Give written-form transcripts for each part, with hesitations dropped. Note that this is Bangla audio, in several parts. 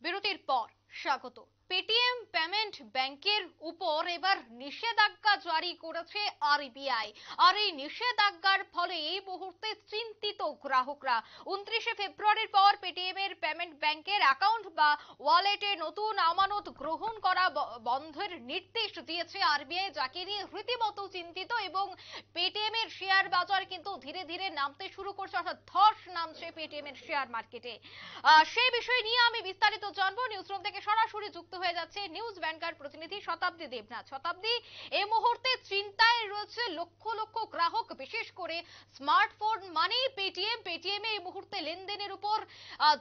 বিরতির পর স্বাগত। পেটিএম পেমেন্ট ব্যাংকের উপর এবার নিষেধাজ্ঞা জারি করেছে আরবিআই। আর এই নিষেধাজ্ঞার ফলে এই মুহূর্তে চিন্তিত গ্রাহকরা। 29 ফেব্রুয়ারির পর পেটিএম এর পেমেন্ট ব্যাংকের অ্যাকাউন্ট বা ওয়ালেটে নতুন আমানত গ্রহণ করা বন্ধের নির্দেশ দিয়েছে আরবিআই, যাকে নিয়ে রীতিমতো চিন্তিত। এবং পেটিএম এর শেয়ার বাজার কিন্তু ধীরে ধীরে নামতে শুরু করছে, অর্থাৎ ধস নামছে পেটিএম এর শেয়ার মার্কেটে। সেই বিষয় নিয়ে আমি বিস্তারিত জানবো। নিউজরুম থেকে সরাসরি যুক্ত হয়ে যাচ্ছে নিউজ ভ্যানগার্ড প্রতিনিধি শতাব্দী দেবনাথ। শতাব্দী, এই মুহূর্তে চিন্তায় রয়েছে লক্ষ লক্ষ গ্রাহক, বিশেষ করে স্মার্টফোন মানেই পেটিএম এই মুহূর্তে লেনদেনের উপর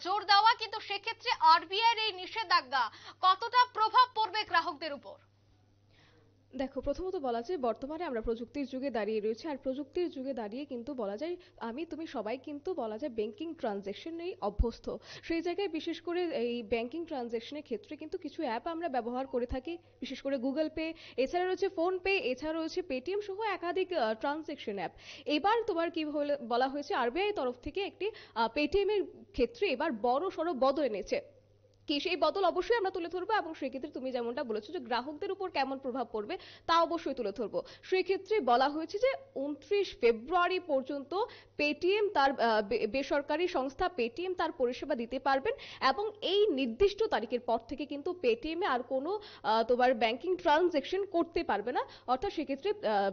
জোর দেওয়া, কিন্তু সেক্ষেত্রে আরবিআই এর এই নিষেধাজ্ঞা কতটা প্রভাব পড়বে গ্রাহকদের উপর? দেখো, প্রথমত বলা যায় বর্তমানে আমরা প্রযুক্তির যুগে দাঁড়িয়ে রয়েছি, আর প্রযুক্তির যুগে দাঁড়িয়ে কিন্তু বলা যায় তুমি সবাই কিন্তু বলা যায় ব্যাংকিং ট্রানজ্যাকশনেই অভ্যস্ত। সেই জায়গায় বিশেষ করে এই ব্যাংকিং ট্রানজ্যাকশনের ক্ষেত্রে কিন্তু কিছু অ্যাপ আমরা ব্যবহার করে থাকি, বিশেষ করে গুগল পে, এছাড়া রয়েছে ফোন পে, এছাড়া রয়েছে পেটিএম সহ একাধিক ট্রানজ্যাকশন অ্যাপ। এবার তোমার কি বলা হয়েছে, আরবিআই তরফ থেকে একটি পেটিএম এর ক্ষেত্রে এবার বড় সড়ো বদল এনেছে। কি সেই বদল অবশ্যই আমরা তুলে ধরবো, এবং সেক্ষেত্রে তুমি যেমনটা বলেছো যে গ্রাহকদের উপর কেমন প্রভাব পড়বে তা অবশ্যই তুলে ধরবো। সেক্ষেত্রে বলা হয়েছে যে 29 ফেব্রুয়ারি পর্যন্ত পেটিএম তার বেসরকারি সংস্থা পেটিএম তার পরিষেবা দিতে পারবেন, এবং এই নির্দিষ্ট তারিখের পর থেকে কিন্তু পেটিএম এ আর কোনো তোমার ব্যাংকিং ট্রানজ্যাকশন করতে পারবে না। অর্থাৎ সেক্ষেত্রে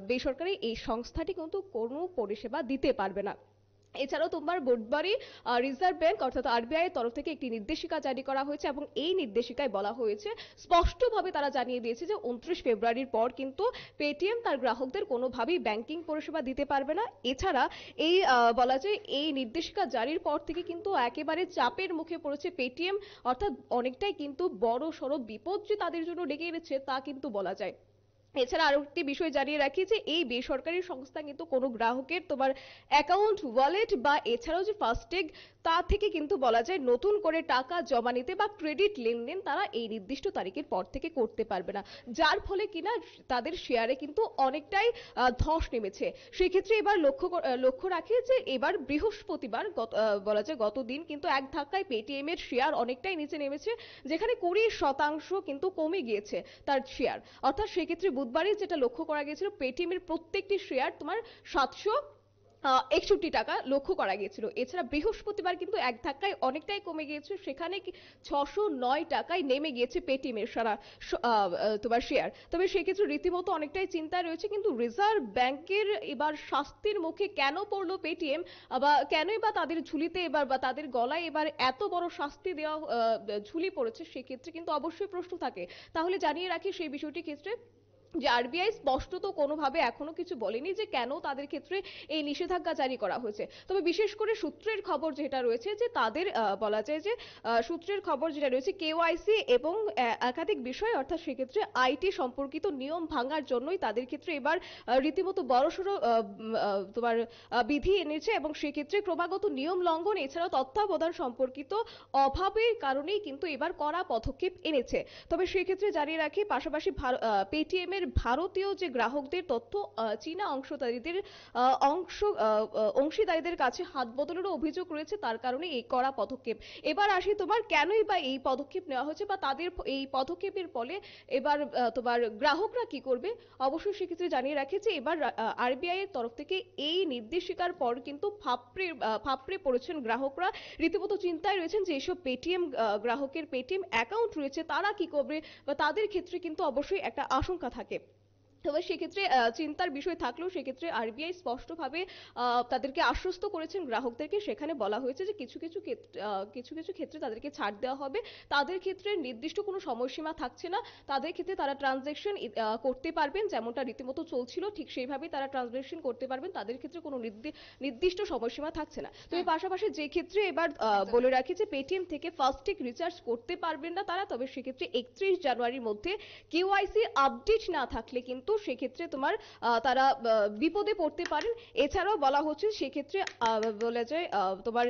বেসরকারি এই সংস্থাটি কিন্তু কোনো পরিষেবা দিতে পারবে না। এছাড়াও তোমার বুধবারই রিজার্ভ ব্যাংক অর্থাৎ আরবিআই এর তরফ থেকে একটি নির্দেশিকা জারি করা হয়েছে, এবং এই নির্দেশিকায় বলা হয়েছে, স্পষ্টভাবে তারা জানিয়ে দিয়েছে যে 29 ফেব্রুয়ারির পর কিন্তু পেটিএম তার গ্রাহকদের কোনোভাবেই ব্যাংকিং পরিষেবা দিতে পারবে না। এছাড়া এই বলা যায় এই নির্দেশিকা জারির পর থেকে কিন্তু একেবারে চাপের মুখে পড়েছে পেটিএম, অর্থাৎ অনেকটাই কিন্তু বড় সড়ো বিপদ যে তাদের জন্য ডেকে এনেছে তা কিন্তু বলা যায়। এছাড়া আরো একটি বিষয় জানিয়ে রাখি যে এই বেসরকারি সংস্থা কিন্তু কোনো গ্রাহকের তোমার অ্যাকাউন্ট, ওয়ালেট বা এছাড়াও যে ফাস্ট্যাগ তা থেকে কিন্তু বলা যায় নতুন করে টাকা জমা নিতে বা ক্রেডিট লেনদেন তারা এই নির্দিষ্ট তারিখের পর থেকে করতে পারবে না, যার ফলে কিনা তাদের শেয়ারে কিন্তু অনেকটাই ধস নেমেছে। সেক্ষেত্রে এবার লক্ষ্য রাখি যে এবার বৃহস্পতিবার বলা যায় গতদিন কিন্তু এক ধাক্কায় পেটিএম এর শেয়ার অনেকটাই নিচে নেমেছে, যেখানে 20% কিন্তু কমে গিয়েছে তার শেয়ার। অর্থাৎ সেক্ষেত্রে বুধবারই যেটা লক্ষ্য করা গিয়েছিল, পেটিএম এর প্রত্যেকটি শেয়ার তোমার 761 টাকা লক্ষ্য করা গিয়েছিল। এছাড়া বৃহস্পতিবার কিন্তু এক ধাক্কায় অনেকটাই কমে গিয়েছে, সেখানে 609 টাকায় নেমে গিয়েছে পেটিএম এর সারা তোমার শেয়ার। তবে সেক্ষেত্রে রীতিমতো অনেকটাই চিন্তায় রয়েছে, কিন্তু রিজার্ভ ব্যাংকের এবার শাস্তির মুখে কেন পড়লো পেটিএম, বা কেনই বা তাদের ঝুলিতে এবার বা তাদের গলায় এবার এত বড় শাস্তি দেওয়া ঝুলি পড়েছে, সেক্ষেত্রে কিন্তু অবশ্যই প্রশ্ন থাকে। তাহলে জানিয়ে রাখি সেই বিষয়টির ক্ষেত্রে যে আরবিআই স্পষ্টত কোনোভাবে এখনো কিছু বলেনি যে কেন তাদের ক্ষেত্রে এই নিষেধাজ্ঞা জারি করা হয়েছে। তবে বিশেষ করে সূত্রের খবর যেটা রয়েছে যে তাদের বলা যায় যে সূত্রের খবর যেটা রয়েছে কেওয়াইসি এবং একাধিক বিষয়, অর্থাৎ সেক্ষেত্রে আইটি সম্পর্কিত নিয়ম ভাঙার জন্যই তাদের ক্ষেত্রে এবার রীতিমতো বড়সড় তোমার বিধি এনেছে, এবং সেক্ষেত্রে ক্রমাগত নিয়ম লঙ্ঘন এছাড়াও তত্ত্বাবধান সম্পর্কিত অভাবের কারণেই কিন্তু এবার কড়া পদক্ষেপ এনেছে। তবে সেক্ষেত্রে জানিয়ে রাখি, পাশাপাশি পেটিএম এর ভারতীয় যে গ্রাহকদের তথ্য চীনা অংশীদারীদের কাছে হাত বদলেরও অভিযোগ রয়েছে, তার কারণে এই কড়া পদক্ষেপ। এবার আসি তোমার কেনই বা এই পদক্ষেপ নেওয়া হয়েছে, বা তাদের এই পদক্ষেপের ফলে এবার তোমার গ্রাহকরা কি করবে। অবশ্যই সেক্ষেত্রে জানিয়ে রাখি যে এবার আরবিআই এর তরফ থেকে এই নির্দেশিকার পর কিন্তু ফাপড়ে পড়েছেন গ্রাহকরা, রীতিমতো চিন্তায় রয়েছেন যে এসব পেটিএম গ্রাহকের পেটিএম অ্যাকাউন্ট রয়েছে তারা কি করবে, বা তাদের ক্ষেত্রে কিন্তু অবশ্যই একটা আশঙ্কা থাকে। তবে সেক্ষেত্রে চিন্তার বিষয় থাকলেও সেক্ষেত্রে আরবিআই স্পষ্টভাবে তাদেরকে আশ্বস্ত করেছেন গ্রাহকদেরকে। সেখানে বলা হয়েছে যে কিছু কিছু ক্ষেত্রে তাদেরকে ছাড় দেওয়া হবে, তাদের ক্ষেত্রে নির্দিষ্ট কোনো সময়সীমা থাকছে না, তাদের ক্ষেত্রে তারা ট্রানজ্যাকশন করতে পারবেন যেমনটা রীতিমতো চলছিল ঠিক সেইভাবেই তারা ট্রানজ্যাকশন করতে পারবেন, তাদের ক্ষেত্রে কোনো নির্দিষ্ট সময়সীমা থাকছে না। তবে পাশাপাশি যে ক্ষেত্রে এবার বলে রাখি যে পেটিএম থেকে ফাস্ট্যাগ রিচার্জ করতে পারবেন না তারা, তবে সেক্ষেত্রে 31 জানুয়ারির মধ্যে কেওয়াইসি আপডেট না থাকলে কিন্তু সেক্ষেত্রে তোমার তারা বিপদে পড়তে পারেন। এছাড়াও বলা হচ্ছে সেক্ষেত্রে বলা যায় তোমার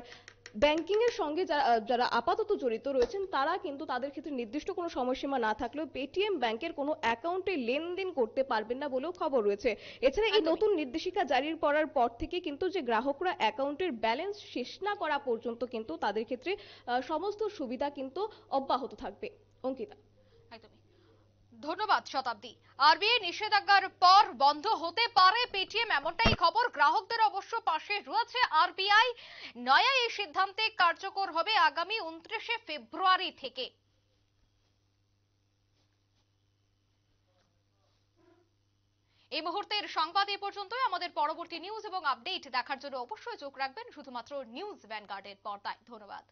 ব্যাংকিং এর সঙ্গে যারা আপাতত জড়িত রয়েছেন তারা কিন্তু তাদের ক্ষেত্রে নির্দিষ্ট কোনো সময়সীমা না থাকলেও পেটিএম ব্যাংকের কোনো অ্যাকাউন্টে লেনদেন করতে পারবেন না বলেও খবর রয়েছে। এছাড়া এই একদমই। নতুন নির্দেশিকা জারির করার পর থেকে কিন্তু যে গ্রাহকরা অ্যাকাউন্টের ব্যালেন্স শেষ না করা পর্যন্ত কিন্তু তাদের ক্ষেত্রে সমস্ত সুবিধা কিন্তু অব্যাহত থাকবে। অঙ্কিতা। একদমই। ধন্যবাদ শতাব্দী। আরবিআই নিষেধাজ্ঞার পর বন্ধ হতে পারে পেটিএম, এমনটাই খবর। গ্রাহকদের অবশ্য পাশে রয়েছে আরবিআই। নয়া এই সিদ্ধান্তে কার্যকর হবে আগামী 29শে ফেব্রুয়ারি থেকে। এই মুহূর্তের সংবাদ এ পর্যন্তই। আমাদের পরবর্তী নিউজ এবং আপডেট দেখার জন্য অবশ্যই চোখ রাখবেন শুধুমাত্র নিউজ ভ্যানগার্ডের পর্দায়। ধন্যবাদ।